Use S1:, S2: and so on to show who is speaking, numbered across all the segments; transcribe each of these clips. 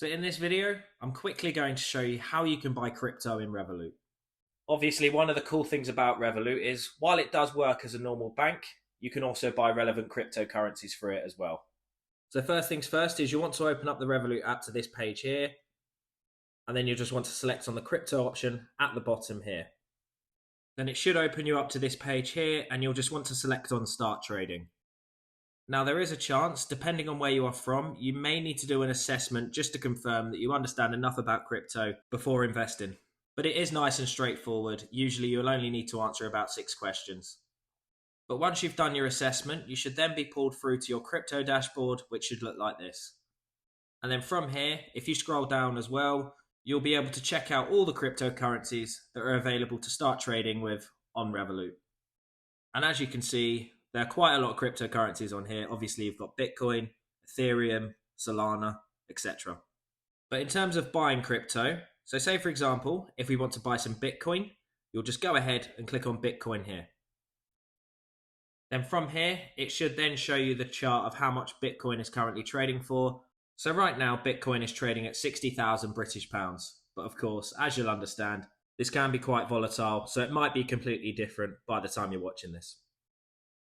S1: So in this video, I'm quickly going to show you how you can buy crypto in Revolut. Obviously, one of the cool things about Revolut is while it does work as a normal bank, you can also buy relevant cryptocurrencies for it as well. So first things first is you want to open up the Revolut app to this page here, and then you just want to select on the crypto option at the bottom here. Then it should open you up to this page here, and you'll just want to select on start trading. Now, there is a chance, depending on where you are from, you may need to do an assessment just to confirm that you understand enough about crypto before investing. But it is nice and straightforward. Usually you'll only need to answer about 6 questions. But once you've done your assessment, you should then be pulled through to your crypto dashboard, which should look like this. And then from here, if you scroll down as well, you'll be able to check out all the cryptocurrencies that are available to start trading with on Revolut. And as you can see, there are quite a lot of cryptocurrencies on here. Obviously, you've got Bitcoin, Ethereum, Solana, etc. But in terms of buying crypto, so say for example, if we want to buy some Bitcoin, you'll just go ahead and click on Bitcoin here. Then from here, it should then show you the chart of how much Bitcoin is currently trading for. So right now, Bitcoin is trading at 60,000 British pounds. But of course, as you'll understand, this can be quite volatile, so it might be completely different by the time you're watching this.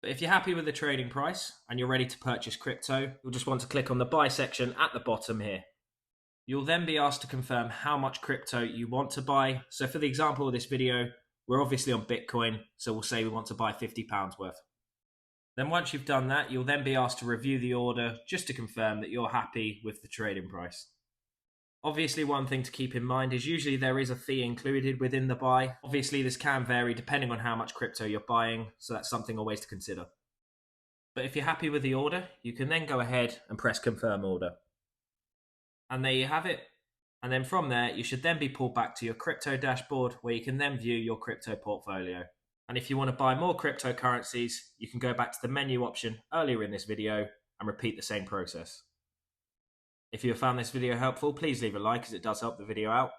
S1: But if you're happy with the trading price and you're ready to purchase crypto, you'll just want to click on the buy section at the bottom here. You'll then be asked to confirm how much crypto you want to buy. So for the example of this video, we're obviously on Bitcoin, so we'll say we want to buy £50 worth. Then once you've done that, you'll then be asked to review the order just to confirm that you're happy with the trading price. Obviously, one thing to keep in mind is usually there is a fee included within the buy. Obviously, this can vary depending on how much crypto you're buying, so that's something always to consider. But if you're happy with the order, you can then go ahead and press confirm order. And there you have it. And then from there, you should then be pulled back to your crypto dashboard where you can then view your crypto portfolio. And if you want to buy more cryptocurrencies, you can go back to the menu option earlier in this video and repeat the same process. If you have found this video helpful, please leave a like as it does help the video out.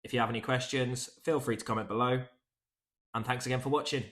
S1: If you have any questions, feel free to comment below. And thanks again for watching.